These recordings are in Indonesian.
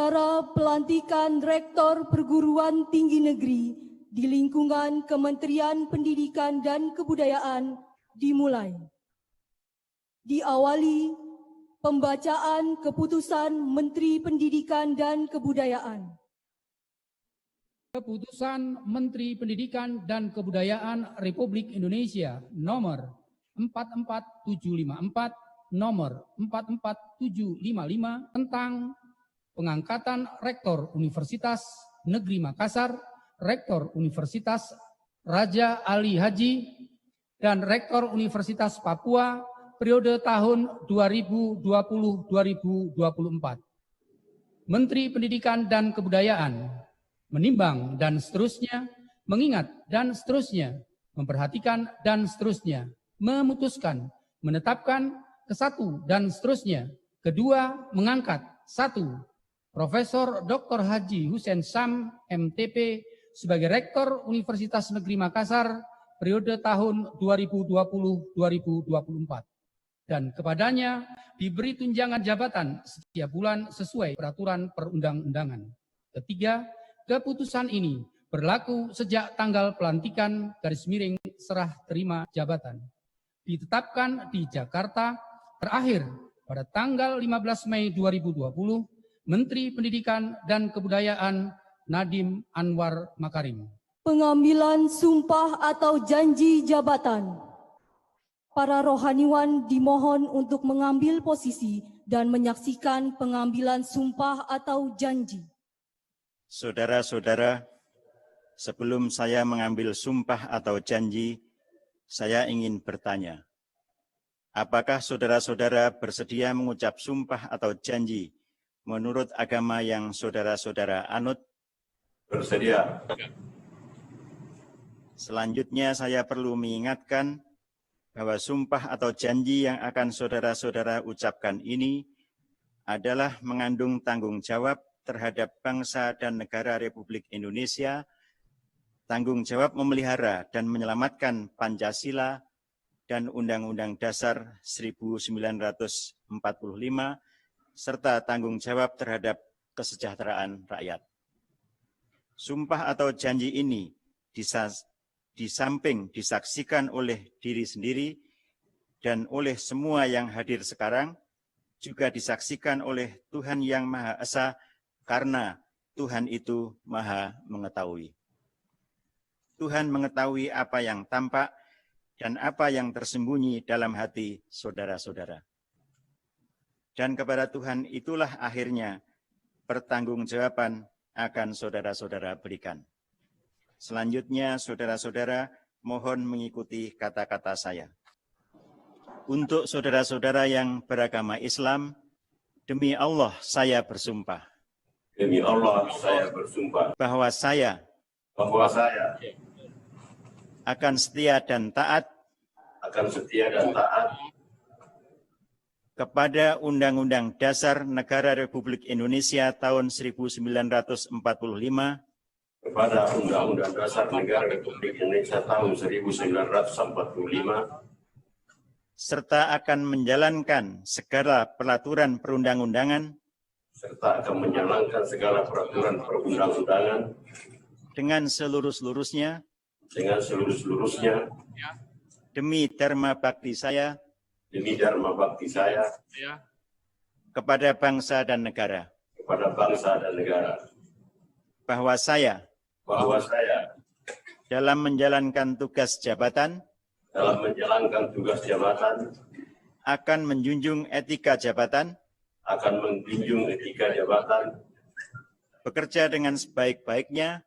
Upacara pelantikan Rektor Perguruan Tinggi Negeri di lingkungan Kementerian Pendidikan dan Kebudayaan dimulai. Diawali pembacaan keputusan Menteri Pendidikan dan Kebudayaan. Keputusan Menteri Pendidikan dan Kebudayaan Republik Indonesia nomor 44754, nomor 44755 tentang pengangkatan Rektor Universitas Negeri Makassar, Rektor Universitas Raja Ali Haji, dan Rektor Universitas Papua periode tahun 2020-2024. Menteri Pendidikan dan Kebudayaan menimbang dan seterusnya, mengingat dan seterusnya, memperhatikan dan seterusnya, memutuskan, menetapkan ke satu dan seterusnya. Kedua, mengangkat satu, Profesor Dr. Haji Hussein Syam, MTP, sebagai Rektor Universitas Negeri Makassar periode tahun 2020-2024. Dan kepadanya diberi tunjangan jabatan setiap bulan sesuai peraturan perundang-undangan. Ketiga, keputusan ini berlaku sejak tanggal pelantikan _serah terima jabatan. Ditetapkan di Jakarta, terakhir pada tanggal 15 Mei 2020, Menteri Pendidikan dan Kebudayaan Nadiem Anwar Makarim. Pengambilan sumpah atau janji jabatan. Para rohaniwan dimohon untuk mengambil posisi dan menyaksikan pengambilan sumpah atau janji. Saudara-saudara, sebelum saya mengambil sumpah atau janji, saya ingin bertanya, apakah saudara-saudara bersedia mengucap sumpah atau janji menurut agama yang saudara-saudara anut? Bersedia. Selanjutnya saya perlu mengingatkan bahwa sumpah atau janji yang akan saudara-saudara ucapkan ini adalah mengandung tanggung jawab terhadap bangsa dan negara Republik Indonesia, tanggung jawab memelihara dan menyelamatkan Pancasila dan Undang-Undang Dasar 1945, serta tanggung jawab terhadap kesejahteraan rakyat. Sumpah atau janji ini di samping disaksikan oleh diri sendiri dan oleh semua yang hadir sekarang, juga disaksikan oleh Tuhan Yang Maha Esa, karena Tuhan itu Maha Mengetahui. Tuhan mengetahui apa yang tampak dan apa yang tersembunyi dalam hati saudara-saudara. Dan kepada Tuhan itulah akhirnya pertanggungjawaban akan saudara-saudara berikan. Selanjutnya, saudara-saudara, mohon mengikuti kata-kata saya. Untuk saudara-saudara yang beragama Islam, demi Allah saya bersumpah. Demi Allah saya bersumpah. Bahwa saya akan setia dan taat. Kepada Undang-Undang Dasar Negara Republik Indonesia tahun 1945. Kepada Undang-Undang Dasar Negara Republik Indonesia tahun 1945. Serta akan menjalankan segala peraturan perundang-undangan. Dengan seluruh-seluruhnya. Demi dharma bakti saya. Kepada bangsa dan negara. Bahwa saya. Dalam menjalankan tugas jabatan. Akan menjunjung etika jabatan. Bekerja dengan sebaik-baiknya.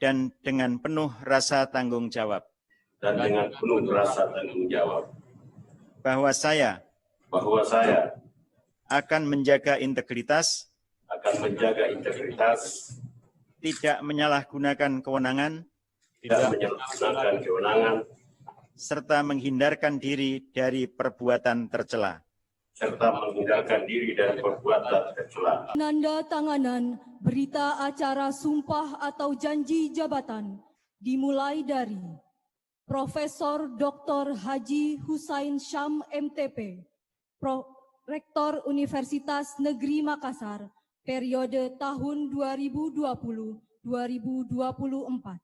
Dan dengan penuh rasa tanggung jawab. Bahwa saya akan menjaga integritas. Tidak menyalahgunakan kewenangan. Serta menghindarkan diri dari perbuatan tercela. Nanda tanganan berita acara sumpah atau janji jabatan dimulai dari Profesor Dr. Haji Hussein Syam, MTP, Rektor Universitas Negeri Makassar, periode tahun 2020-2024.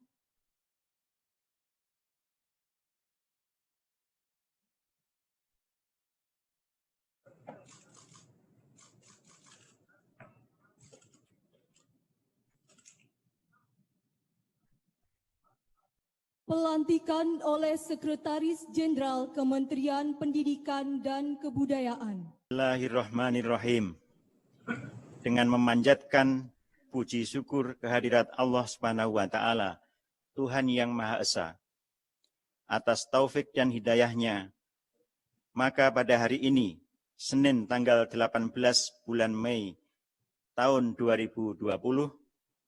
Pelantikan oleh Sekretaris Jenderal Kementerian Pendidikan dan Kebudayaan. Bismillahirrahmanirrahim. Dengan memanjatkan puji syukur kehadirat Allah Subhanahu wa Ta'ala, Tuhan yang Maha Esa, atas taufik dan hidayahnya, maka pada hari ini, Senin tanggal 18 bulan Mei tahun 2020,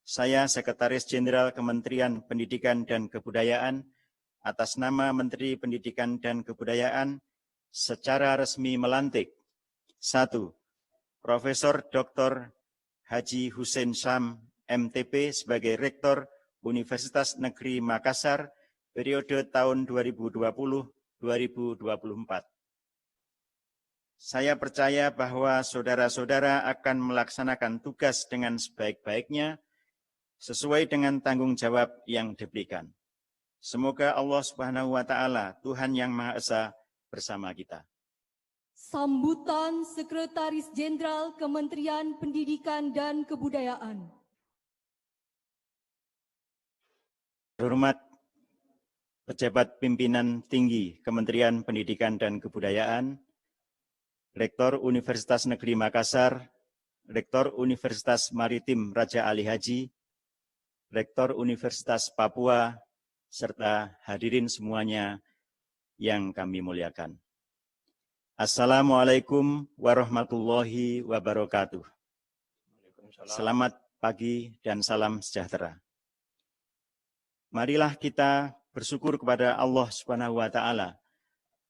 saya Sekretaris Jenderal Kementerian Pendidikan dan Kebudayaan atas nama Menteri Pendidikan dan Kebudayaan secara resmi melantik 1. Profesor Dr. Haji Hussein Syam, MTP sebagai Rektor Universitas Negeri Makassar periode tahun 2020-2024. Saya percaya bahwa saudara-saudara akan melaksanakan tugas dengan sebaik-baiknya sesuai dengan tanggung jawab yang diberikan. Semoga Allah Subhanahu wa Ta'ala, Tuhan yang Maha Esa, bersama kita. Sambutan Sekretaris Jenderal Kementerian Pendidikan dan Kebudayaan. Terhormat pejabat pimpinan tinggi Kementerian Pendidikan dan Kebudayaan, Rektor Universitas Negeri Makassar, Rektor Universitas Maritim Raja Ali Haji, Rektor Universitas Papua, serta hadirin semuanya yang kami muliakan. Assalamualaikum warahmatullahi wabarakatuh. Selamat pagi dan salam sejahtera. Marilah kita bersyukur kepada Allah Subhanahu wa Ta'ala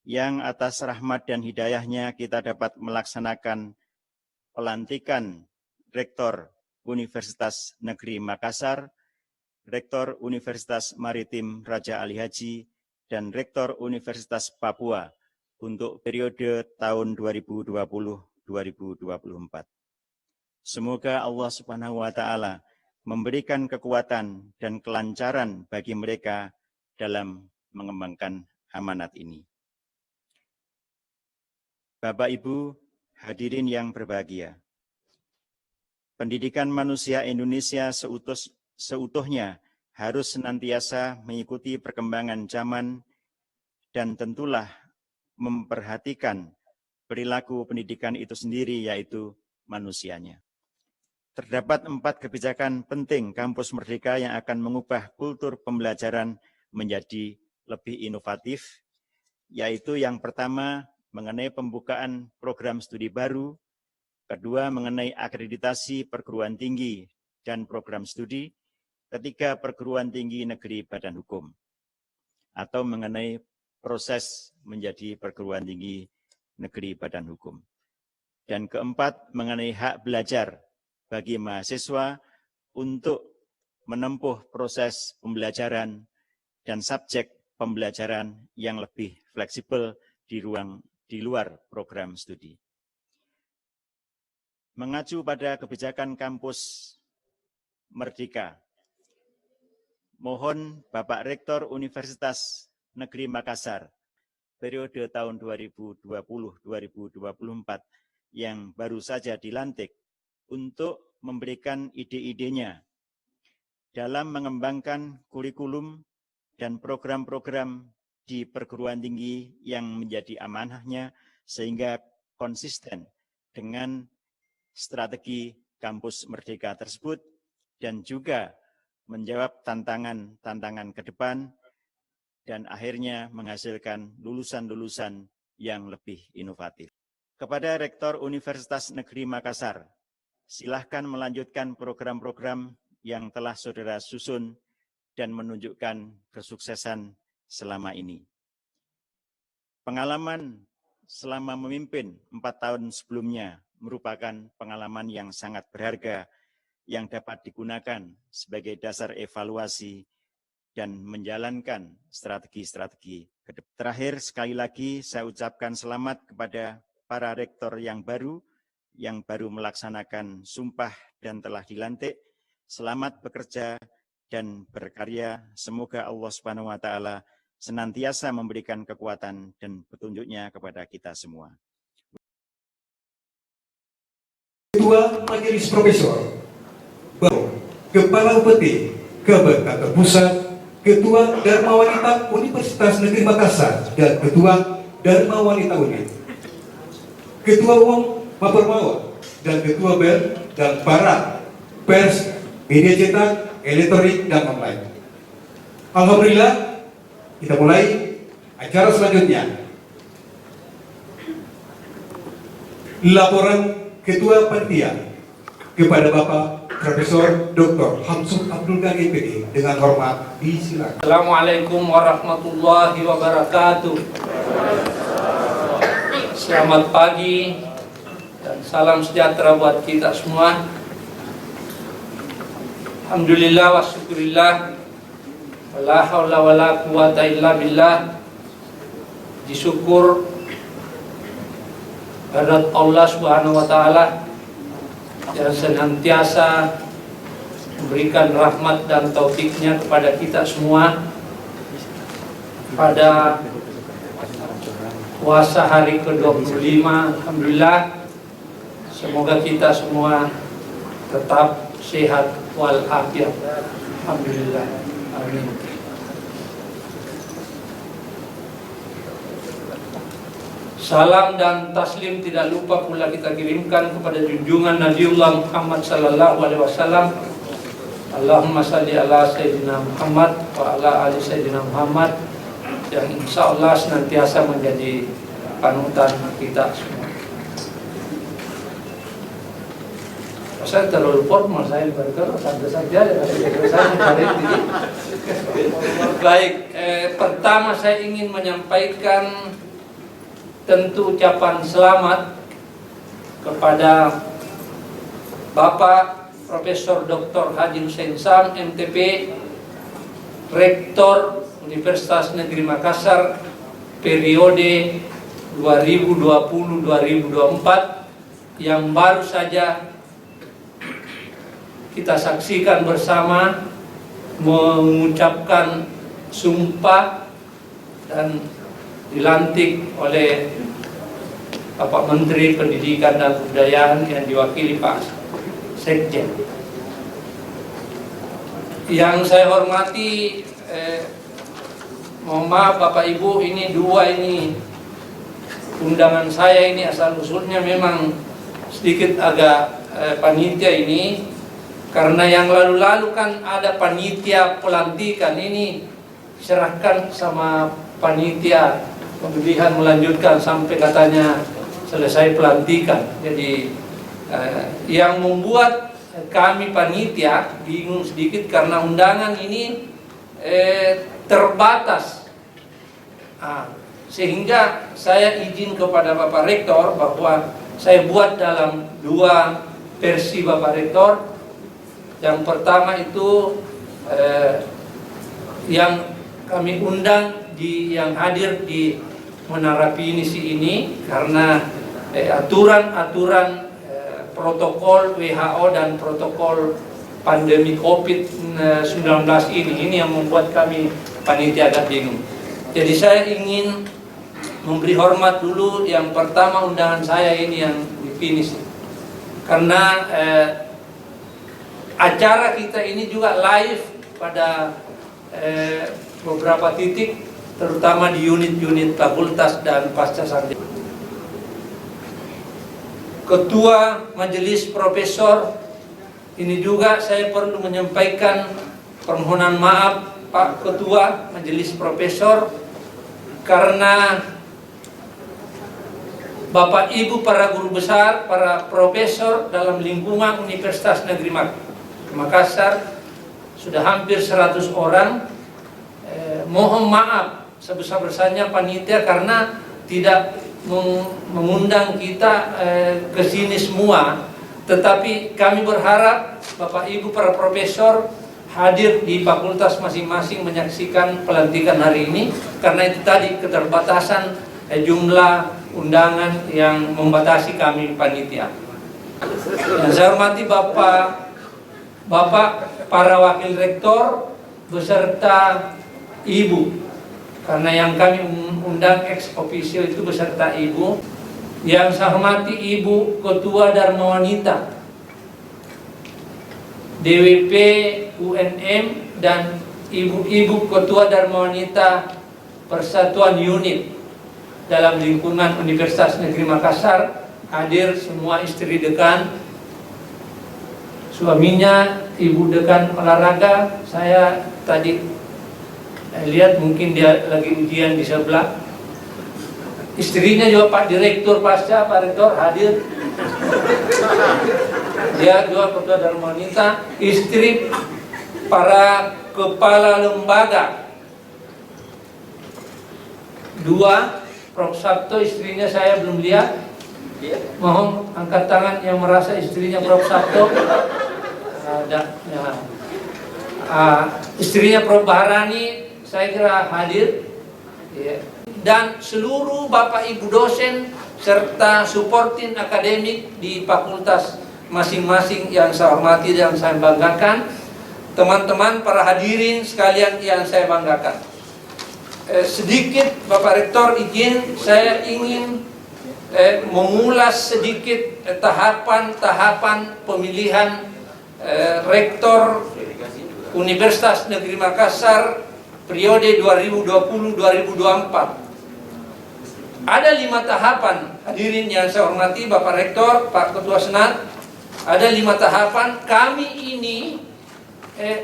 yang atas rahmat dan hidayahnya kita dapat melaksanakan pelantikan Rektor Universitas Negeri Makassar, Rektor Universitas Maritim Raja Ali Haji, dan Rektor Universitas Papua untuk periode tahun 2020-2024. Semoga Allah Subhanahu wa Ta'ala memberikan kekuatan dan kelancaran bagi mereka dalam mengembangkan amanat ini. Bapak Ibu hadirin yang berbahagia, pendidikan manusia Indonesia seutuhnya harus senantiasa mengikuti perkembangan zaman dan tentulah memperhatikan perilaku pendidikan itu sendiri, yaitu manusianya. Terdapat 4 kebijakan penting Kampus Merdeka yang akan mengubah kultur pembelajaran menjadi lebih inovatif, yaitu yang pertama mengenai pembukaan program studi baru, kedua mengenai akreditasi perguruan tinggi dan program studi, ketiga perguruan tinggi negeri badan hukum, atau mengenai proses menjadi perguruan tinggi negeri badan hukum. Dan keempat mengenai hak belajar bagi mahasiswa untuk menempuh proses pembelajaran dan subjek pembelajaran yang lebih fleksibel di luar program studi. Mengacu pada kebijakan Kampus Merdeka, mohon Bapak Rektor Universitas Negeri Makassar periode tahun 2020-2024 yang baru saja dilantik untuk memberikan ide-idenya dalam mengembangkan kurikulum dan program-program di perguruan tinggi yang menjadi amanahnya sehingga konsisten dengan strategi Kampus Merdeka tersebut dan juga menjawab tantangan-tantangan ke depan dan akhirnya menghasilkan lulusan-lulusan yang lebih inovatif. Kepada Rektor Universitas Negeri Makassar, silahkan melanjutkan program-program yang telah saudara susun dan menunjukkan kesuksesan selama ini. Pengalaman selama memimpin 4 tahun sebelumnya merupakan pengalaman yang sangat berharga yang dapat digunakan sebagai dasar evaluasi dan menjalankan strategi-strategi ke depan. Terakhir, sekali lagi saya ucapkan selamat kepada para rektor yang baru melaksanakan sumpah dan telah dilantik. Selamat bekerja dan berkarya. Semoga Allah Subhanahu wa taala senantiasa memberikan kekuatan dan petunjuknya kepada kita semua. Ketua Majelis Profesor, Kepala UPT, Kabel Pusat, Ketua Dharma Wanita Universitas Negeri Makassar, dan Ketua Dharma Wanita Unit, Ketua Umum Mapermawa, dan Ketua BEL, dan para pers, media cetak, elektronik, dan online. Alhamdulillah, kita mulai acara selanjutnya. Laporan Ketua Panitia kepada Bapak Profesor Dr. Hamsud Abdul Ghani MPD dengan hormat disilakan. Assalamualaikum warahmatullahi wabarakatuh. Selamat pagi dan salam sejahtera buat kita semua. Alhamdulillah wa syukurillah. Wala haula wala quwata illa billah. Disyukur kehadirat Allah Subhanahu wa taala yang senantiasa memberikan rahmat dan taufiknya kepada kita semua pada puasa hari ke-25. Alhamdulillah, semoga kita semua tetap sehat walafiat. Alhamdulillah. Amin. Salam dan taslim tidak lupa pula kita kirimkan kepada junjungan Nabiullah Muhammad sallallahu alaihi wasallam. Allahumma salli ala Sayyidina Muhammad wa ala ali Sayyidina Muhammad, yang insya Allah senantiasa menjadi panutan kita semua. Saya terlalu formal, saya berkata santai saja. Baik, pertama saya ingin menyampaikan tentu ucapan selamat kepada Bapak Profesor Dr. Haji Hussein Sam, MTP, Rektor Universitas Negeri Makassar periode 2020-2024 yang baru saja kita saksikan bersama mengucapkan sumpah dan dilantik oleh Bapak Menteri Pendidikan dan Kebudayaan yang diwakili Pak Sekjen. Yang saya hormati, mohon maaf Bapak Ibu, ini undangan saya ini asal usulnya memang sedikit agak panitia ini, karena yang lalu-lalu kan ada panitia pelantikan, ini serahkan sama panitia pemilihan melanjutkan sampai katanya selesai pelantikan. Jadi yang membuat kami panitia bingung sedikit karena undangan ini terbatas, sehingga saya izin kepada Bapak Rektor bahwa saya buat dalam 2 versi Bapak Rektor. Yang pertama itu yang kami undang yang hadir di Menara Pinisi ini karena aturan-aturan protokol WHO dan protokol pandemi COVID-19 ini yang membuat kami panitia agak bingung. Jadi saya ingin memberi hormat dulu. Yang pertama undangan saya ini yang di Pinisi, karena acara kita ini juga live pada beberapa titik, terutama di unit-unit fakultas dan pasca sarjana. Ketua Majelis Profesor, ini juga saya perlu menyampaikan permohonan maaf Pak Ketua Majelis Profesor, karena Bapak Ibu para guru besar, para profesor dalam lingkungan Universitas Negeri Makassar sudah hampir 100 orang. Mohon maaf sebesar-besarnya panitia karena tidak mengundang kita ke sini semua, tetapi kami berharap Bapak Ibu para profesor hadir di fakultas masing-masing menyaksikan pelantikan hari ini, karena itu tadi keterbatasan jumlah undangan yang membatasi kami panitia. Yang saya hormati Bapak para wakil rektor beserta Ibu, karena yang kami undang ex officio itu beserta Ibu. Yang saya hormati Ibu Ketua Dharma Wanita, DWP UNM, dan Ibu Ketua Dharma Wanita Persatuan Unit dalam lingkungan Universitas Negeri Makassar, hadir semua istri dekan, suaminya Ibu Dekan Olahraga. Saya tadi lihat mungkin dia lagi ujian di sebelah. Istrinya juga Pak Direktur Pasca, Pak Rektor hadir. Dia juga Ketua Dharma Wanita, istri para kepala lembaga. 2, Prof. Sabto, istrinya saya belum lihat. Mohon angkat tangan yang merasa istrinya Prof. Sabto. Ada. Ya. Istrinya Prof. Baharani, saya kira hadir. Ya. Dan seluruh Bapak Ibu dosen serta supporting akademik di fakultas masing-masing yang saya hormati dan saya banggakan. Teman-teman para hadirin sekalian yang saya banggakan. Sedikit Bapak Rektor izin, saya ingin mengulas sedikit tahapan-tahapan pemilihan Rektor Universitas Negeri Makassar periode 2020-2024. Ada 5 tahapan, hadirin yang saya hormati Bapak Rektor, Pak Ketua Senat. Ada 5 tahapan. Kami ini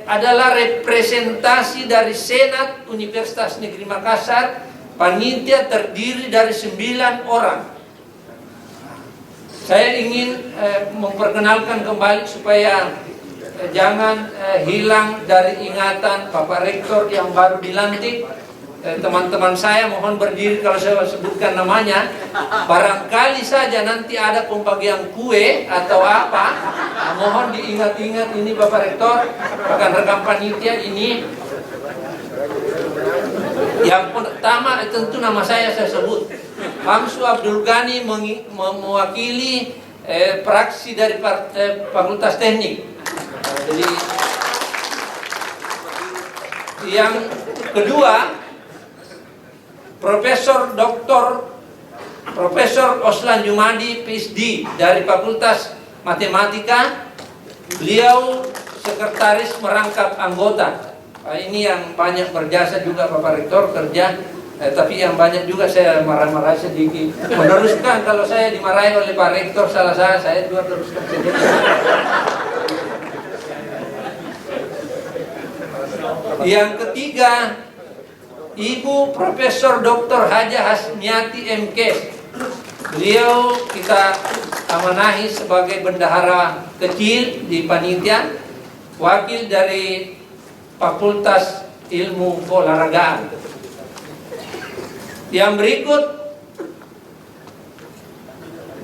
adalah representasi dari Senat Universitas Negeri Makassar. Panitia terdiri dari 9 orang. Saya ingin memperkenalkan kembali supaya jangan hilang dari ingatan Bapak Rektor yang baru dilantik. Teman-teman saya mohon berdiri kalau saya sebutkan namanya. Barangkali saja nanti ada pembagian kue atau apa, mohon diingat-ingat ini Bapak Rektor, rekan-rekan panitia ini. Yang pertama tentu nama saya sebut, Hamsu Abdul Ghani, mewakili praksi dari Fakultas Teknik. Jadi yang kedua, Profesor Oslan Jumadi, PhD dari Fakultas Matematika. Beliau sekretaris merangkap anggota. Ini yang banyak berjasa juga Bapak Rektor kerja. Tapi yang banyak juga saya marah-marah sedikit. Meneruskan kalau saya dimarahi oleh Pak Rektor salah saya juga teruskan sedikit. Yang ketiga, Ibu Profesor Dr. Haja Hasmiati MK. Beliau kita amanahi sebagai bendahara kecil di panitia, wakil dari Fakultas Ilmu Keolahragaan. Yang berikut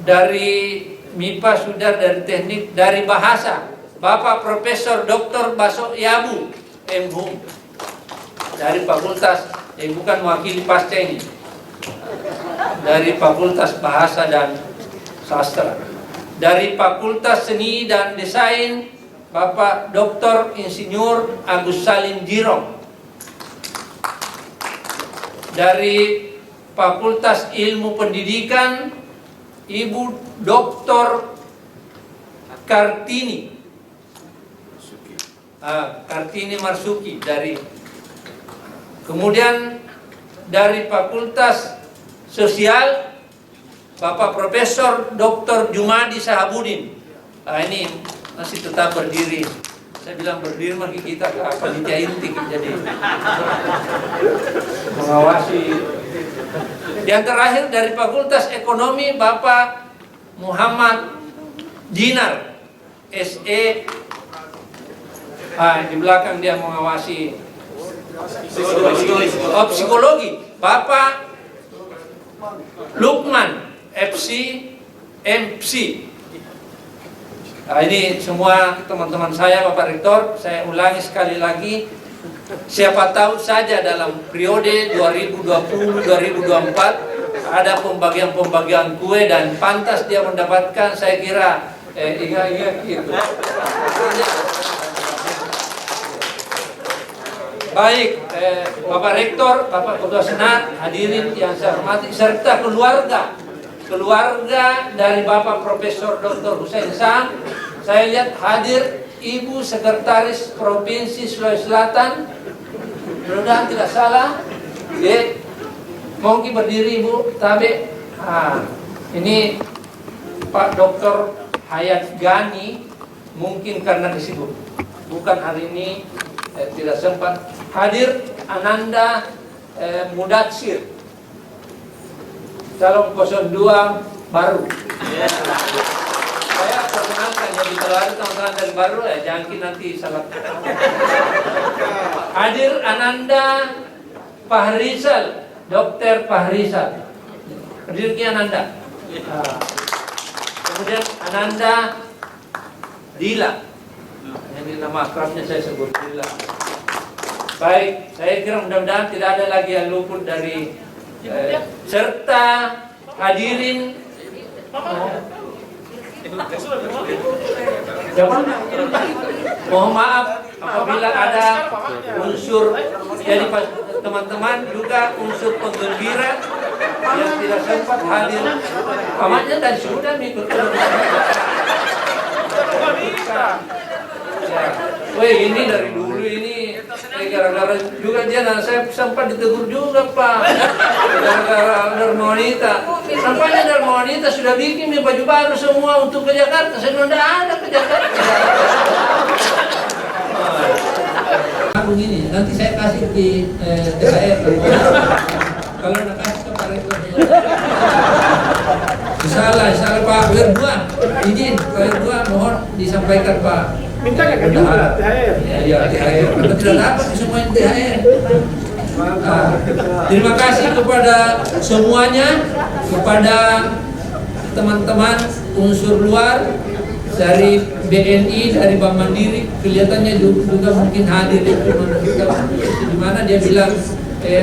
dari MIPA sudah, dari teknik, dari bahasa Bapak Profesor Dr. Baso Yabu MHum dari Fakultas, bukan mewakili pasca ini, dari Fakultas Bahasa dan Sastra. Dari Fakultas Seni dan Desain Bapak Dr. Insinyur Agus Salim Jirong. Dari Fakultas Ilmu Pendidikan Ibu Dr. Kartini Marsuki dari. Kemudian dari Fakultas Sosial Bapak Profesor Dr. Jumadi Sahabudin. Ini masih tetap berdiri. Saya bilang berdiri bagi kita panitia inti jadi mengawasi. Yang terakhir dari Fakultas Ekonomi Bapak Muhammad Dinar SE. Di belakang dia mengawasi psikologi Bapak Lukman FC MC. Ini semua teman-teman saya Bapak Rektor. Saya ulangi sekali lagi, siapa tahu saja dalam periode 2020-2024 ada pembagian kue dan pantas dia mendapatkan, saya kira ingat gitu. Baik, Bapak Rektor, Bapak Ketua Senat, hadirin yang saya hormati, serta keluarga dari Bapak Profesor Dr. Hussein Sam, saya lihat hadir Ibu Sekretaris Provinsi Sulawesi Selatan, mudah-mudahan tidak salah, mungkin berdiri Ibu Tabe. Ini Pak Dr. Hayat Gani, mungkin karena disibuk, bukan hari ini tidak sempat hadir. Ananda Mudatsir, calon 02 baru. Saya perkenalkan, jadi kalau ada teman-teman dari baru jangan nanti salah. Hadir Ananda Fahrizal, Dr. Fahrizal. Berdiri Ananda. Kemudian Ananda Dila. Ini nama akrabnya saya sebut Dila. Baik, saya kira mudah-mudahan tidak ada lagi yang luput dari serta hadirin. Mohon maaf apabila ada unsur, jadi teman-teman juga unsur penggembira yang tidak sempat hadir. Pamannya dan sudah mengikut. Weh, ini dari dulu ini gara-gara juga dia, saya sempat ditegur juga Pak, gara-gara Dharma Wanita. Sampainya Dharma Wanita sudah bikin baju baru semua untuk ke Jakarta, saya bilang tidak ada ke Jakarta. Begini, nanti saya kasih di THR. Kalau nak kasih ke Pak Rektor. Salah Pak Berdua, izin Pak Berdua mohon disampaikan Pak. Minta nggak juga THR? Ya, THR. Kita tidak dapat semua THR. Terima kasih kepada semuanya, kepada teman-teman unsur luar dari BNI, dari Bank Mandiri, kelihatannya juga mungkin hadir di mana dia bilang,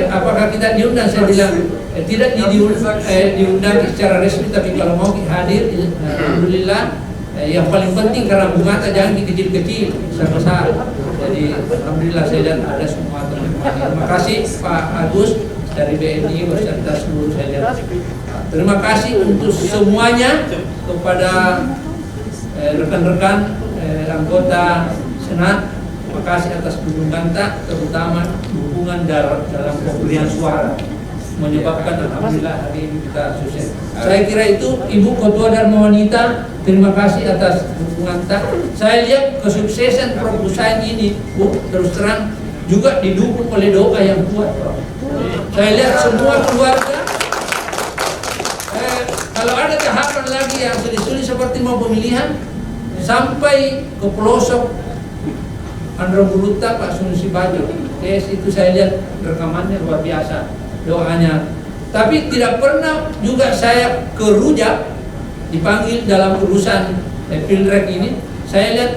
apakah kita diundang? Saya bilang tidak diundang secara resmi, tapi kalau mau hadir, alhamdulillah. Yang paling penting karena bunga jangan dikecil-kecil, besar-besar. Jadi alhamdulillah saya lihat ada semua teman-teman. Terima kasih Pak Agus dari BNI beserta seluruh saya lihat. Terima kasih untuk semuanya, kepada rekan-rekan anggota Senat. Terima kasih atas dukungan, terutama dukungan dalam pemberian suara, menyebabkan alhamdulillah hari ini kita sukses. Saya kira itu Ibu Ketua Dharma Wanita, terima kasih atas dukungan. Saya lihat kesuksesan Prof. Hussein ini, Bu, terus terang juga didukung oleh doa yang kuat, Prof. Saya lihat semua keluarga. Kalau ada tahapan lagi yang sulit-sulit seperti mau pemilihan, sampai ke pelosok Andro Buruta, Pak Sunusi Bajo, itu saya lihat rekamannya luar biasa, doanya. Tapi tidak pernah juga saya ke Rujak dipanggil dalam urusan Pilrek ini. Saya lihat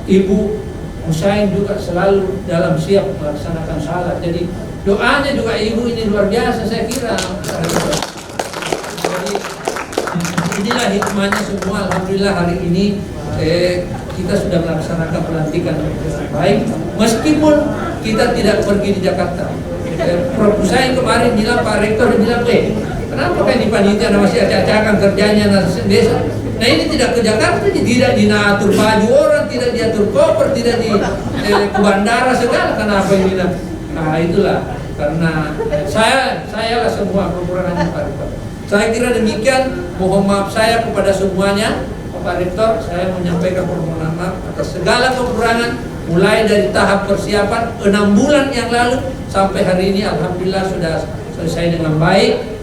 Ibu Hussein juga selalu dalam siap melaksanakan salat. Jadi doanya juga Ibu ini luar biasa, saya kira. Jadi inilah hikmahnya semua. Alhamdulillah hari ini kita sudah melaksanakan pelantikan dengan baik, meskipun kita tidak pergi di Jakarta. Prof. Hussein kemarin bilang, Pak Rektor bilang, kenapa kan di panitia masih acak-acakan kerjanya desa? Nah ini tidak ke Jakarta, tidak diatur baju orang, tidak diatur koper, tidak di ke bandara segala. Kenapa ini? Nah itulah karena saya lah semua kekurangannya Pak Rektor. Saya kira demikian. Mohon maaf saya kepada semuanya. Pak Rektor, saya menyampaikan permohonan maaf atas segala kekurangan, mulai dari tahap persiapan 6 bulan yang lalu sampai hari ini alhamdulillah sudah selesai dengan baik.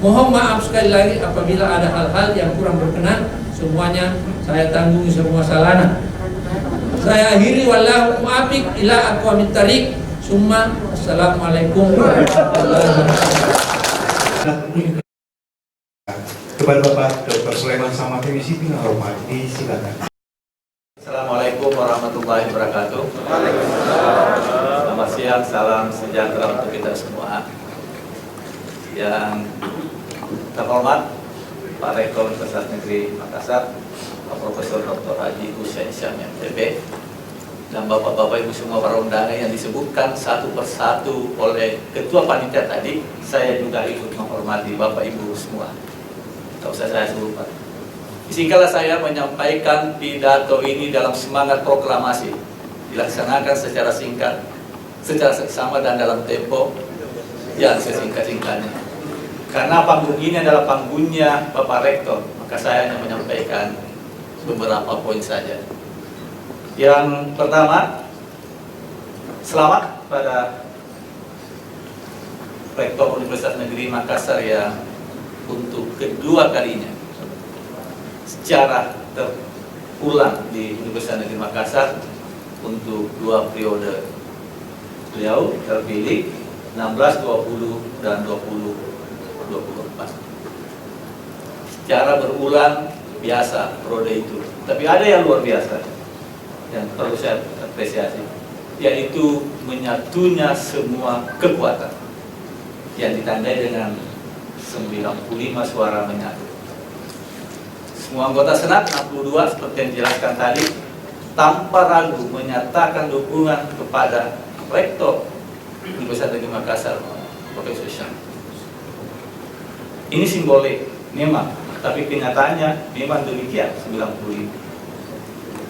Mohon maaf sekali lagi apabila ada hal-hal yang kurang berkenan, semuanya saya tanggung semua salahnya. Saya akhiri, wallahu muwaffiq ila aqwamit thariq. Summa assalamualaikum warahmatullahi wabarakatuh. Kepada Bapak Dr. Sulaiman Sama Femisi dengan hormat disilakan. Assalamualaikum warahmatullahi wabarakatuh. Selamat siang, salam sejahtera untuk kita semua. Yang Terhormat Pak Rektor Universitas Negeri Makassar, Pak Profesor Dr. Haji Hussein Syam MTP, dan Bapak-Bapak Ibu semua para undangan yang disebutkan satu persatu oleh Ketua Panitia tadi, saya juga ikut menghormati Bapak Ibu semua. Tak usah saya sebut, Pak. Izinkanlah saya menyampaikan pidato ini dalam semangat proklamasi, dilaksanakan secara singkat, secara seksama dan dalam tempo yang sesingkat-singkatnya. Karena panggung ini adalah panggungnya Bapak Rektor, maka saya hanya menyampaikan beberapa poin saja. Yang pertama, selamat pada Rektor Universitas Negeri Makassar yang untuk kedua kalinya secara terulang di Universitas Negeri Makassar untuk 2 periode. Beliau terpilih 16, 20, dan 2024. Secara berulang biasa periode itu. Tapi ada yang luar biasa yang perlu saya apresiasi, yaitu menyatunya semua kekuatan yang ditandai dengan 95 suara menyatu. Semua anggota Senat 62 seperti yang dijelaskan tadi tanpa ragu menyatakan dukungan kepada Rektor Universitas Negeri Makassar, Profesor Syam. Ini simbolik memang, tapi kenyataannya memang demikian, 95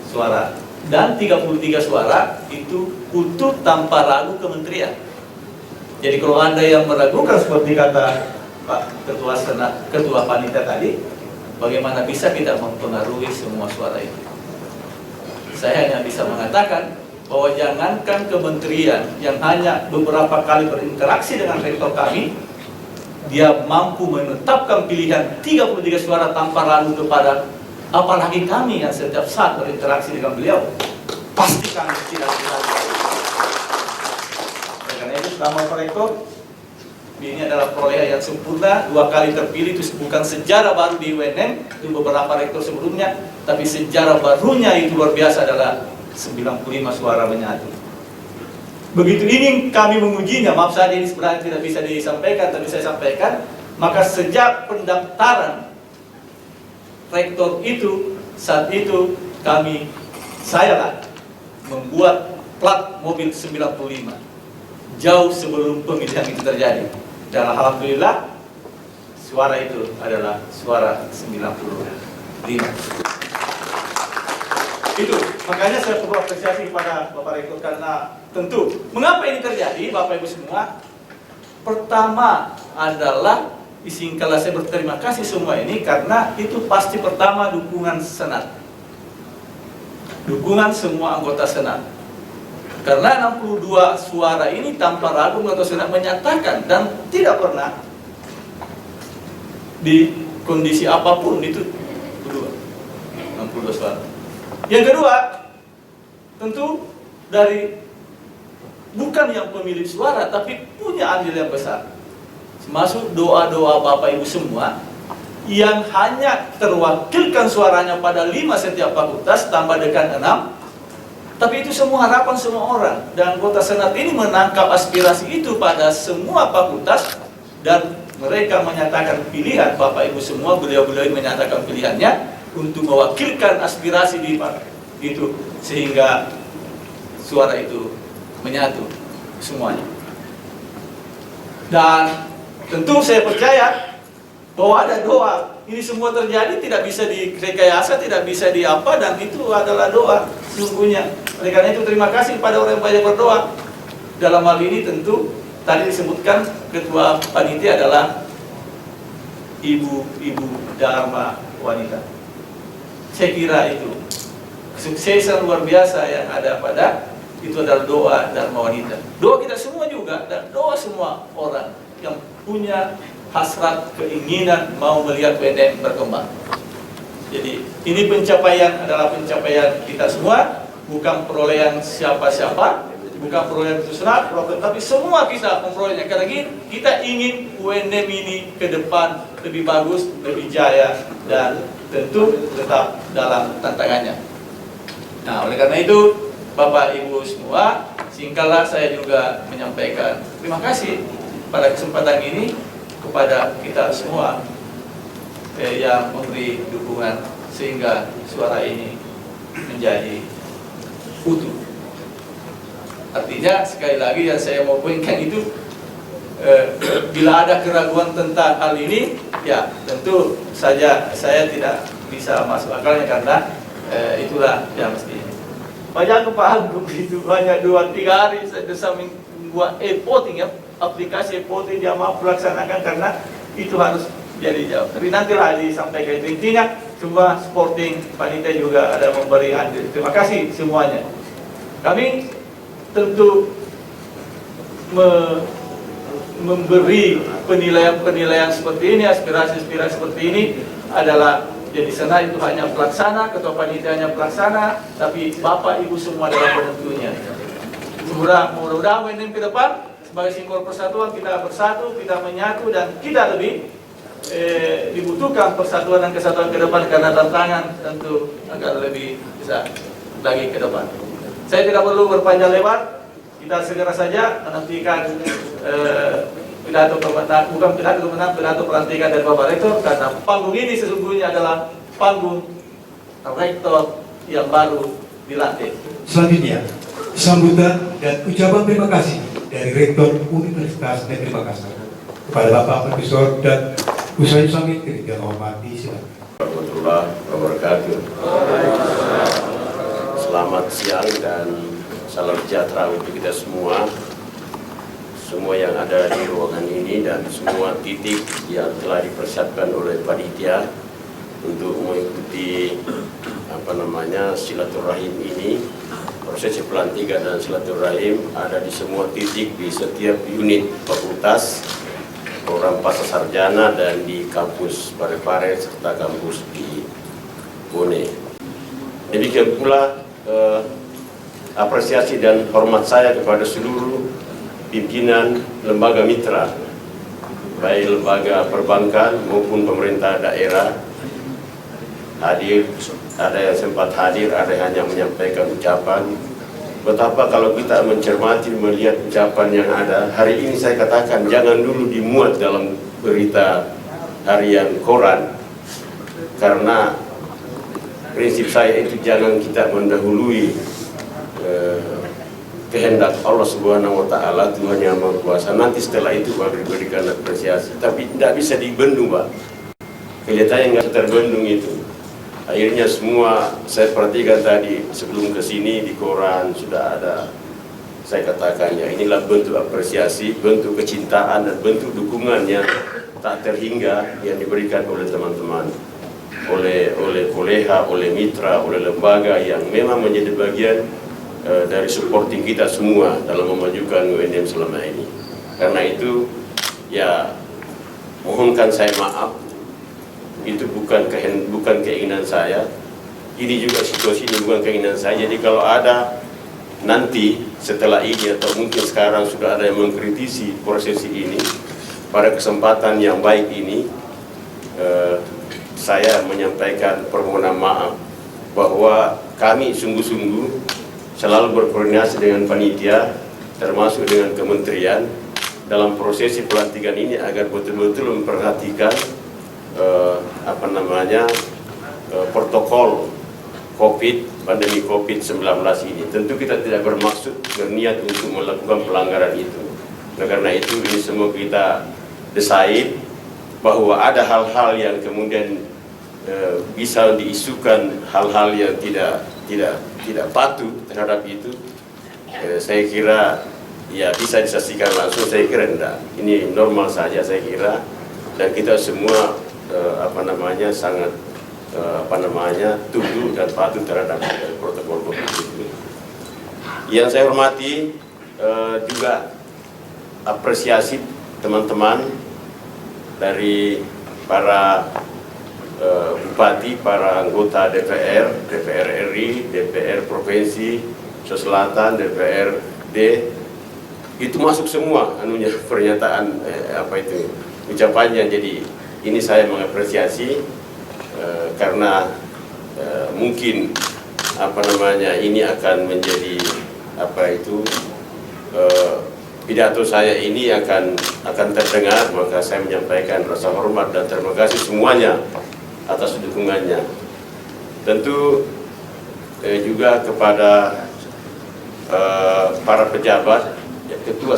suara. Dan 33 suara itu utuh tanpa ragu kementerian. Jadi kalau Anda yang meragukan seperti kata Pak Ketua Senat, Ketua Panitia tadi, bagaimana bisa kita mempengaruhi semua suara itu? Saya hanya bisa mengatakan bahwa jangankan kementerian yang hanya beberapa kali berinteraksi dengan rektor kami, dia mampu menetapkan pilihan 33 suara tanpa ragu kepada, apalagi kami yang setiap saat berinteraksi dengan beliau, pasti kami tidak ragu. Karena itu selama Pak Rektor, ini adalah perolehan yang sempurna, 2 kali terpilih. Itu bukan sejarah baru di UNM, itu beberapa rektor sebelumnya, tapi sejarah barunya itu luar biasa adalah 95 suara menyatu. Begitu ini kami mengujinya, maaf saja ini sebenarnya tidak bisa disampaikan, tapi saya sampaikan, maka sejak pendaftaran rektor itu, saat itu saya membuat plat mobil 95 jauh sebelum pemilihan itu terjadi, dan alhamdulillah suara itu adalah suara 95. Itu makanya saya perlu apresiasi kepada Bapak Rektor, karena tentu mengapa ini terjadi, Bapak Ibu semua. Pertama adalah izinkanlah saya berterima kasih semua ini, karena itu pasti pertama dukungan Senat, dukungan semua anggota Senat. Karena 62 suara ini tanpa ragu anggota Senat menyatakan, dan tidak pernah di kondisi apapun itu 62 suara. Yang kedua, tentu dari bukan yang pemilik suara, tapi punya andil yang besar. Masuk doa-doa Bapak Ibu semua yang hanya terwakilkan suaranya pada 5 setiap fakultas, tambah dengan 6. Tapi itu semua harapan semua orang. Dan anggota Senat ini menangkap aspirasi itu pada semua fakultas, dan mereka menyatakan pilihan, Bapak Ibu semua, beliau-beliau menyatakan pilihannya untuk mewakilkan aspirasi di itu, sehingga suara itu menyatu semuanya. Dan tentu saya percaya bahwa ada doa. Ini semua terjadi tidak bisa direkayasa, tidak bisa diapa, dan itu adalah doa sesungguhnya. Oleh karena itu terima kasih kepada orang yang banyak berdoa. Dalam hal ini tentu tadi disebutkan Ketua Panitia adalah ibu-ibu Dharma wanita. Saya kira itu kesuksesan luar biasa yang ada pada itu adalah doa Dharma wanita. Doa kita semua juga, dan doa semua orang yang punya hasrat, keinginan mau melihat UNM berkembang. Jadi ini pencapaian adalah pencapaian kita semua, bukan perolehan siapa-siapa, bukan perolehan Senat, tapi semua kita memperolehnya. Karena kita ingin UNM ini ke depan lebih bagus, lebih jaya, dan tentu tetap dalam tantangannya. Nah, oleh karena itu, Bapak Ibu semua, singkatlah saya juga menyampaikan terima kasih pada kesempatan ini kepada kita semua yang memberi dukungan sehingga suara ini menjadi utuh. Artinya sekali lagi yang saya mau poinkan itu, bila ada keraguan tentang hal ini, ya tentu saja saya tidak bisa masuk akalnya karena itulah yang mesti. Banyak kepaham begitu banyak 2-3 hari saya bisa membuat e-voting ya, aplikasi e-voting dia mau melaksanakan karena itu harus jadi jawab. Tapi nantilah disampaikan intinya. Semua sporting panitia juga ada memberi andil. Terima kasih semuanya. Kami tentu memberi penilaian-penilaian seperti ini, aspirasi-aspirasi seperti ini adalah jadi sana itu hanya pelaksana, ketua panitia hanya pelaksana, tapi Bapak Ibu semua adalah penentunya. Mudah-mudahan ke depan sebagai simbol persatuan kita bersatu, kita menyatu dan kita lebih dibutuhkan persatuan dan kesatuan ke depan karena tantangan tentu agar lebih bisa lagi ke depan. Saya tidak perlu berpanjang lebar, kita segera saja menantikan pidato pemenang, bukan pidato pemenang, pidato pelantikan dari Bapak Rektor, karena panggung ini sesungguhnya adalah panggung Rektor yang baru dilantik. Selanjutnya, sambutan dan ucapan terima kasih dari Rektor Universitas Negeri Makassar kepada Bapak Profesor dan Usai Samit yang hormati, silakan. Warahmatullahi wabarakatuh. Selamat siang dan salam sejahtera untuk kita semua. Semua yang ada di ruangan ini dan semua titik yang telah dipersiapkan oleh panitia untuk mengikuti silaturahim ini. Proses pelantikan dan silaturahim ada di semua titik di setiap unit fakultas, program pasca sarjana dan di kampus Parepare serta kampus di Bone. Demikian pula apresiasi dan hormat saya kepada seluruh pimpinan lembaga mitra, baik lembaga perbankan maupun pemerintah daerah hadir, ada yang sempat hadir, ada yang hanya menyampaikan ucapan. Betapa kalau kita mencermati melihat ucapan yang ada, hari ini saya katakan jangan dulu dimuat dalam berita harian koran, karena prinsip saya itu jangan kita mendahului kehendak Allah Subhanahu wa Ta'ala, Tuhan yang Maha Kuasa. Nanti setelah itu baru diberikan apresiasi, tapi tidak bisa dibendung, Pak. Kelihatannya nggak terbendung itu. Akhirnya semua saya perhatikan tadi sebelum ke sini di koran sudah ada, saya katakan ya inilah bentuk apresiasi, bentuk kecintaan dan bentuk dukungan yang tak terhingga yang diberikan oleh teman-teman, oleh kolega, oleh mitra, oleh lembaga yang memang menjadi bagian dari supporting kita semua dalam memajukan UNM selama ini. Karena itu ya mohonkan saya maaf, itu bukan keinginan saya, ini juga situasi ini bukan keinginan saya. Jadi kalau ada nanti setelah ini atau mungkin sekarang sudah ada yang mengkritisi prosesi ini, pada kesempatan yang baik ini saya menyampaikan permohonan maaf bahwa kami sungguh-sungguh selalu berkoordinasi dengan panitia termasuk dengan kementerian dalam prosesi pelantikan ini agar betul-betul memperhatikan protokol pandemi COVID-19 ini. Tentu kita tidak bermaksud berniat untuk melakukan pelanggaran itu. Nah, karena itu ini semua kita desain bahwa ada hal-hal yang kemudian bisa diisukan, hal-hal yang tidak patuh terhadap itu. Saya kira ya bisa disaksikan langsung, saya kira enggak. Ini normal saja saya kira, dan kita semua sangat tunduk dan patuh terhadap protokol COVID itu. Yang saya hormati juga apresiasi teman-teman dari para bupati, para anggota DPR, DPR RI, DPR Provinsi, Sulawesi Selatan, DPRD, itu masuk semua pernyataan ucapannya. Jadi ini saya mengapresiasi karena mungkin pidato saya ini akan terdengar, maka saya menyampaikan rasa hormat dan terima kasih semuanya atas dukungannya. Tentu juga kepada para pejabat, ketua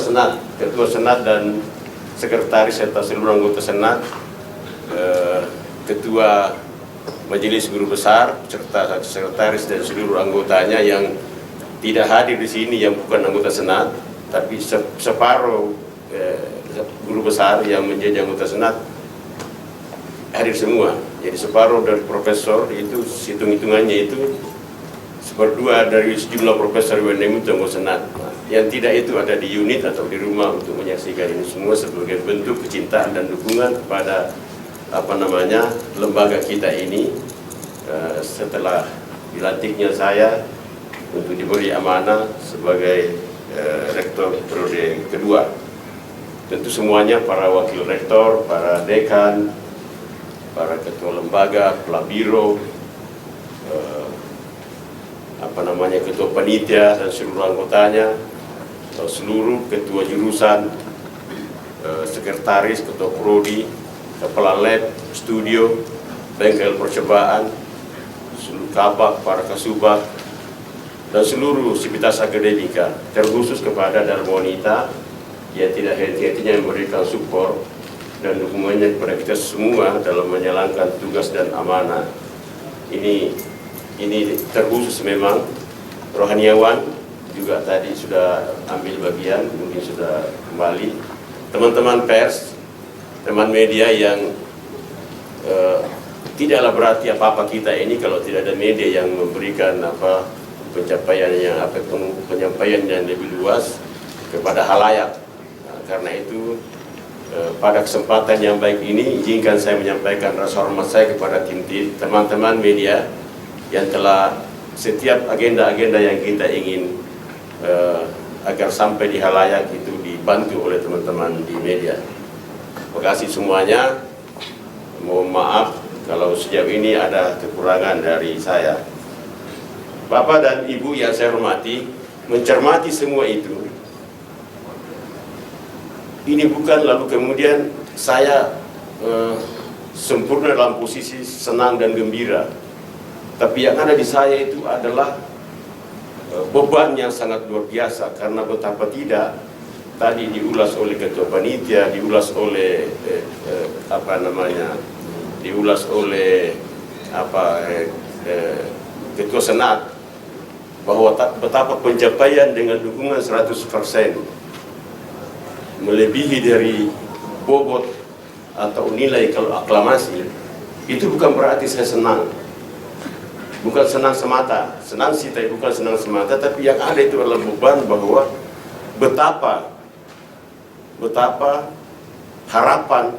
senat dan sekretaris serta seluruh anggota senat, ketua majelis guru besar serta sekretaris dan seluruh anggotanya yang tidak hadir di sini, yang bukan anggota senat, tapi separuh guru besar yang menjadi anggota senat hadir semua. Jadi separuh dari profesor itu, hitung-hitungannya itu seperdua dari sejumlah profesor UNM itu anggota senat. Yang tidak itu ada di unit atau di rumah untuk menyaksikan ini semua sebagai bentuk kecintaan dan dukungan kepada lembaga kita ini setelah dilantiknya saya untuk diberi amanah sebagai rektor periode kedua. Tentu semuanya para wakil rektor, para dekan, para ketua lembaga, kepala biro, ketua panitia dan seluruh anggotanya, seluruh ketua jurusan, sekretaris, ketua prodi, kepala lab, studio, bengkel percobaan, seluruh kabak, para kasubag, dan seluruh sivitas akademika, terkhusus kepada Darmonita yang tidak henti-hentinya memberikan support dan dukungannya kepada kita semua dalam menjalankan tugas dan amanah. Ini terkhusus memang rohaniawan juga tadi sudah ambil bagian, mungkin sudah kembali. Teman-teman pers, teman media yang tidaklah berarti apa-apa kita ini kalau tidak ada media yang memberikan penyampaian yang lebih luas kepada halayak. Karena itu pada kesempatan yang baik ini izinkan saya menyampaikan rasa hormat saya kepada tim-tim teman-teman media yang telah setiap agenda-agenda yang kita ingin agar sampai di halayak itu dibantu oleh teman-teman di media. Terima kasih semuanya. Mohon maaf kalau sejauh ini ada kekurangan dari saya. Bapak dan Ibu yang saya hormati, mencermati semua itu, ini bukan lalu kemudian saya sempurna dalam posisi senang dan gembira. Tapi yang ada di saya itu adalah beban yang sangat luar biasa, karena betapa tidak tadi diulas oleh ketua panitia, diulas oleh ketua senat, bahwa betapa pencapaian dengan dukungan 100% melebihi dari bobot atau nilai kalau aklamasi, itu bukan berarti saya senang. Bukan senang semata, senang sih tapi bukan senang semata, tapi yang ada itu adalah beban bahwa betapa harapan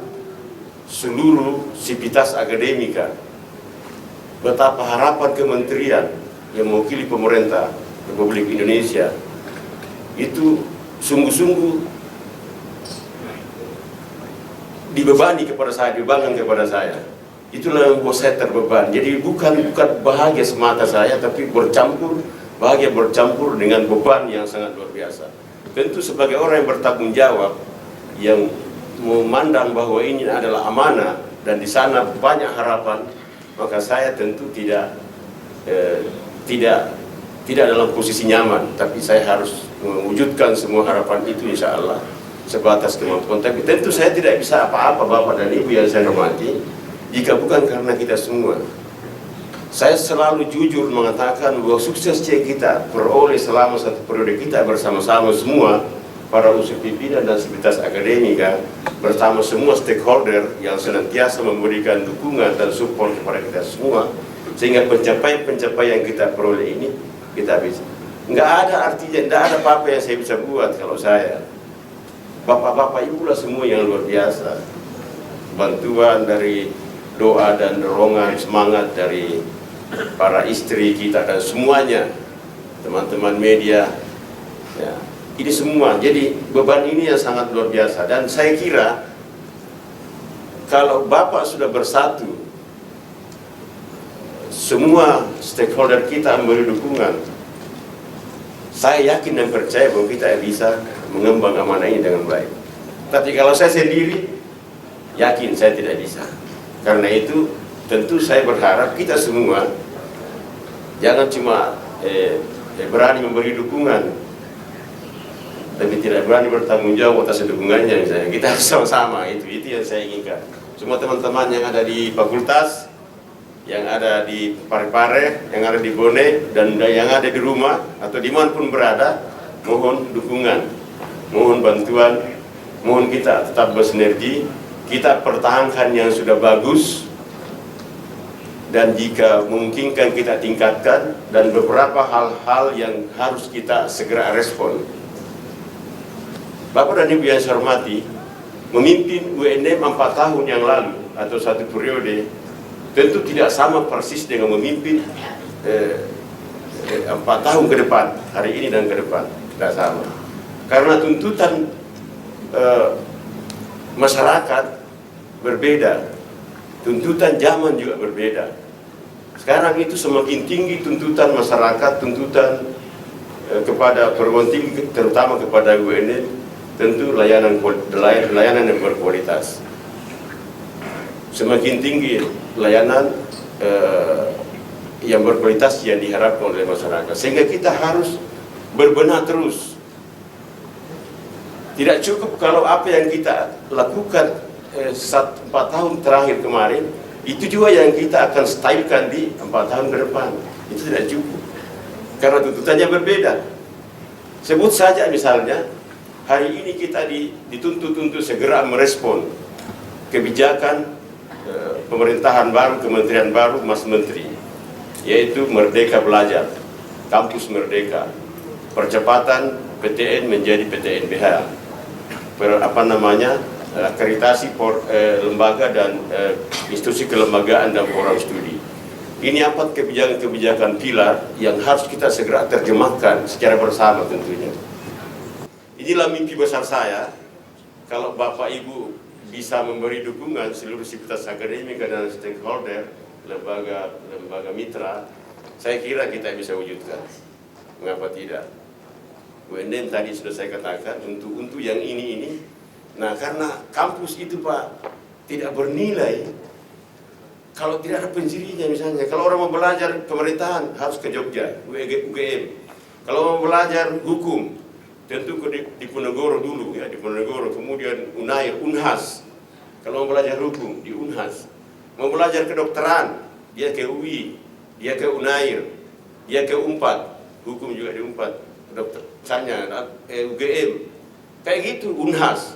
seluruh sivitas akademika, betapa harapan kementerian yang mewakili pemerintah Republik Indonesia itu sungguh-sungguh dibebani kepada saya, dibebankan kepada saya. Itulah yang membuat saya terbeban. Jadi bukan bahagia semata saya, tapi bahagia bercampur dengan beban yang sangat luar biasa. Tentu sebagai orang yang bertanggung jawab, yang memandang bahwa ini adalah amanah dan di sana banyak harapan, maka saya tentu tidak dalam posisi nyaman, tapi saya harus mewujudkan semua harapan itu insya Allah sebatas kemampuan. Tapi tentu saya tidak bisa apa-apa Bapak dan Ibu yang saya hormati jika bukan karena kita semua. Saya selalu jujur mengatakan bahwa sukses yang kita peroleh selama satu periode kita bersama-sama semua, para unsur pimpinan dan sivitas akademika, bersama semua stakeholder yang senantiasa memberikan dukungan dan support kepada kita semua, sehingga pencapaian kita peroleh ini kita bisa. Nggak ada artinya, nggak ada apa-apa yang saya bisa buat kalau saya. Bapak-bapak Ibu lah semua yang luar biasa. Bantuan dari doa dan dorongan semangat dari para istri kita dan semuanya, teman-teman media, ya, ini semua. Jadi beban ini yang sangat luar biasa. Dan saya kira kalau Bapak sudah bersatu, semua stakeholder kita memberi dukungan, saya yakin dan percaya bahwa kita bisa mengembang amanah ini dengan baik. Tapi kalau saya sendiri, yakin saya tidak bisa. Karena itu tentu saya berharap kita semua jangan cuma berani memberi dukungan, tapi tidak berani bertanggung jawab atas dukungannya. Misalnya kita harus sama-sama, itu yang saya inginkan. Semua teman-teman yang ada di fakultas, yang ada di Parepare, yang ada di Bone, dan yang ada di rumah atau dimanapun berada, mohon dukungan, mohon bantuan, mohon kita tetap bersinergi, kita pertahankan yang sudah bagus, dan jika memungkinkan kita tingkatkan, dan beberapa hal-hal yang harus kita segera respon. Bapak dan Ibu yang saya hormati, memimpin UNM 4 tahun yang lalu atau 1 periode tentu tidak sama persis dengan memimpin 4 tahun ke depan, hari ini dan ke depan, tidak sama. Karena tuntutan masyarakat berbeda, tuntutan zaman juga berbeda. Sekarang itu semakin tinggi tuntutan masyarakat, tuntutan kepada perguruan tinggi, terutama kepada UNM, tentu layanan yang berkualitas. Semakin tinggi layanan yang berkualitas yang diharapkan oleh masyarakat, sehingga kita harus berbenah terus. Tidak cukup kalau apa yang kita lakukan 4 tahun terakhir kemarin, itu juga yang kita akan stylekan di 4 tahun ke depan. Itu tidak cukup, karena tuntutannya berbeda. Sebut saja misalnya, hari ini kita dituntut untuk segera merespon kebijakan pemerintahan baru, kementerian baru, Mas Menteri, yaitu Merdeka Belajar, Kampus Merdeka, percepatan PTN menjadi PTNBH, akreditasi lembaga dan institusi kelembagaan dan forum studi. Ini 4 kebijakan pilar yang harus kita segera terjemahkan secara bersama tentunya. Inilah mimpi besar saya. Kalau Bapak Ibu bisa memberi dukungan seluruh sivitas akademik dan stakeholder, lembaga mitra, saya kira kita bisa wujudkan. Mengapa tidak? UNM tadi sudah saya katakan untuk yang ini. Nah, karena kampus itu Pak tidak bernilai kalau tidak ada penjirinya. Misalnya kalau orang mau belajar pemerintahan harus ke Jogja, UGM. Kalau mau belajar hukum tentu ke Diponegoro dulu, ya, Diponegoro, kemudian Unair, Unhas. Kalau mau belajar hukum di Unhas, mau belajar kedokteran dia ke UI, dia ke Unair, dia ke Unpad, hukum juga di Unpad, dokter. Misalnya UGM, kayak gitu, Unhas.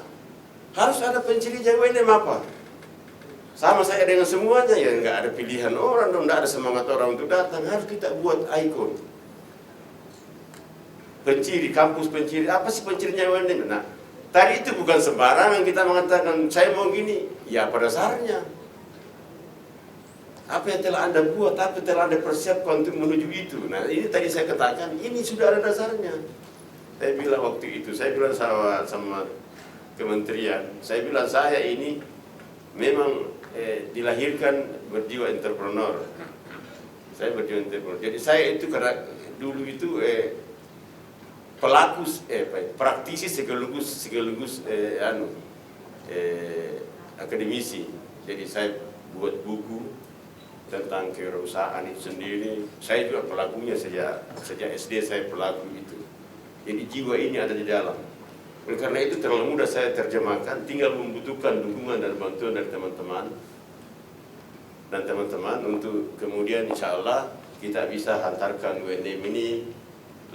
Harus ada pencirinya UNM apa? Sama saya dengan semuanya, ya nggak ada pilihan orang, nggak ada semangat orang untuk datang. Harus kita buat ikon. Penciri, kampus penciri, apa sih pencirinya UNM? Nah, tadi itu bukan sembarangan kita mengatakan saya mau gini, ya pada dasarnya. Apa yang telah Anda buat, apa yang telah Anda persiapkan untuk menuju itu. Nah, ini tadi saya katakan, ini sudah ada dasarnya. Saya bilang waktu itu, saya bilang sama kementerian, saya bilang saya ini memang dilahirkan berjiwa entrepreneur. Saya berjiwa entrepreneur. Jadi saya itu karena dulu itu pelaku, praktisi sekaligus akademisi. Jadi saya buat buku tentang kewirausahaan itu sendiri. Saya juga pelakunya sejak SD saya pelaku itu. Jadi jiwa ini ada di dalam. Oleh karena itu terlalu mudah saya terjemahkan, tinggal membutuhkan dukungan dan bantuan dari teman-teman untuk kemudian insya Allah kita bisa hantarkan UNM ini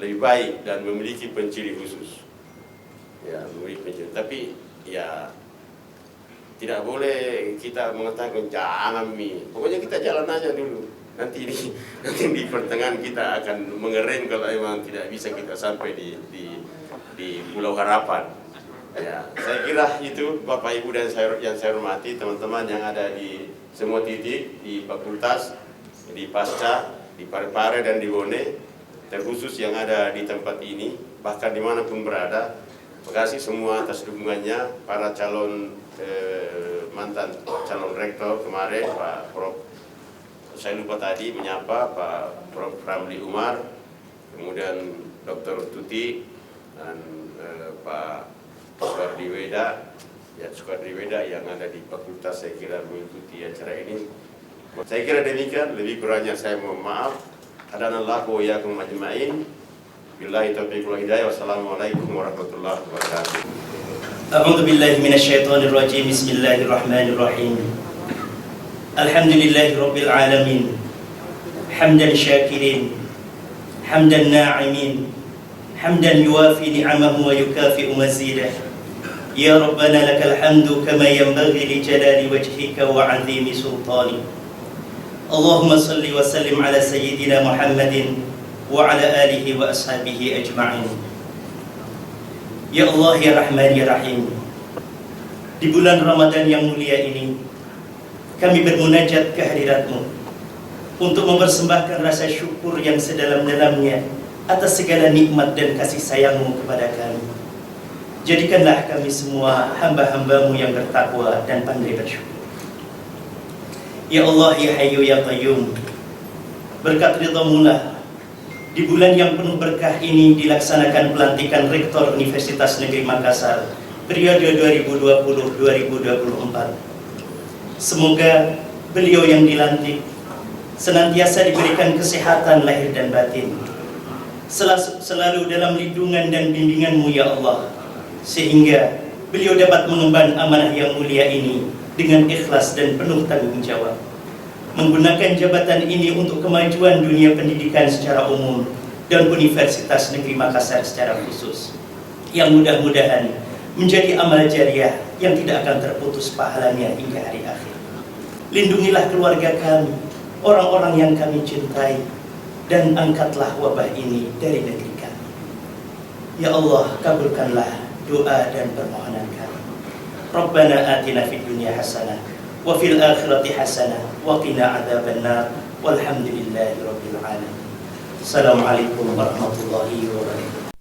lebih baik dan memiliki penciri khusus. Ya, memiliki penciri. Tapi ya tidak boleh kita mengatakan jangan pokoknya kita jalan aja dulu. Nanti di pertengahan kita akan mengerem kalau memang tidak bisa kita sampai di Pulau Harapan. Ya, saya kira itu Bapak Ibu dan yang saya hormati, teman-teman yang ada di semua titik, di fakultas, di Pasca, di Parepare dan di Bone, terkhusus yang ada di tempat ini, bahkan dimanapun berada. Terima kasih semua atas dukungannya, para mantan calon rektor kemarin, Pak Prof. Saya lupa tadi menyapa Pak Prof. Ramli Umar, kemudian Dr. Tuti, dan Pak Sukardi Weda, ya Sukardi Weda yang ada di fakultas, saya kira mengikuti acara ini. Saya kira demikian, lebih kurangnya saya mohon maaf. Hadanallahu wa iyyakum ajma'in. Billahi taufiq wal hidayah. Wassalamualaikum warahmatullahi wabarakatuh. A'udzu billahi minasyaitonir rajim. Bismillahirrahmanirrahim. Alhamdulillahi rabbil alamin. Hamdan syakirin, hamdan na'imin, hamdan yuwafi ni'amahu wa yukafi'u mazidah. Ya Rabbana lakal hamdu kama yanbaghi li jalali wajhika wa 'azimi sultani. Allahumma salli wa sallim ala sayyidina Muhammadin wa ala alihi wa ashabihi ajma'in. Ya Allah, ya Rahman, ya Rahim, di bulan Ramadan yang mulia ini kami bermunajat ke hadirat-Mu untuk mempersembahkan rasa syukur yang sedalam-dalamnya atas segala nikmat dan kasih sayang-Mu kepada kami. Jadikanlah kami semua hamba-hamba-Mu yang bertakwa dan pandai bersyukur. Ya Allah, ya Hayyu, ya Qayyum, berkat ridha-Mu lah di bulan yang penuh berkah ini dilaksanakan pelantikan Rektor Universitas Negeri Makassar periode 2020-2024. Semoga beliau yang dilantik senantiasa diberikan kesehatan lahir dan batin, selalu dalam lindungan dan bimbingan-Mu ya Allah, sehingga beliau dapat mengemban amanah yang mulia ini dengan ikhlas dan penuh tanggung jawab, menggunakan jabatan ini untuk kemajuan dunia pendidikan secara umum dan Universitas Negeri Makassar secara khusus, yang mudah-mudahan menjadi amal jariah yang tidak akan terputus pahalanya hingga hari akhir. Lindungilah keluarga kami, orang-orang yang kami cintai, dan angkatlah wabah ini dari negeri kami. Ya Allah, kabulkanlah doa dan permohonan kami. Rabbana atina fid dunya hasanah wa fil akhirati hasanah wa qina adzabannar walhamdulillahi rabbil alamin. Assalamualaikum warahmatullahi wabarakatuh.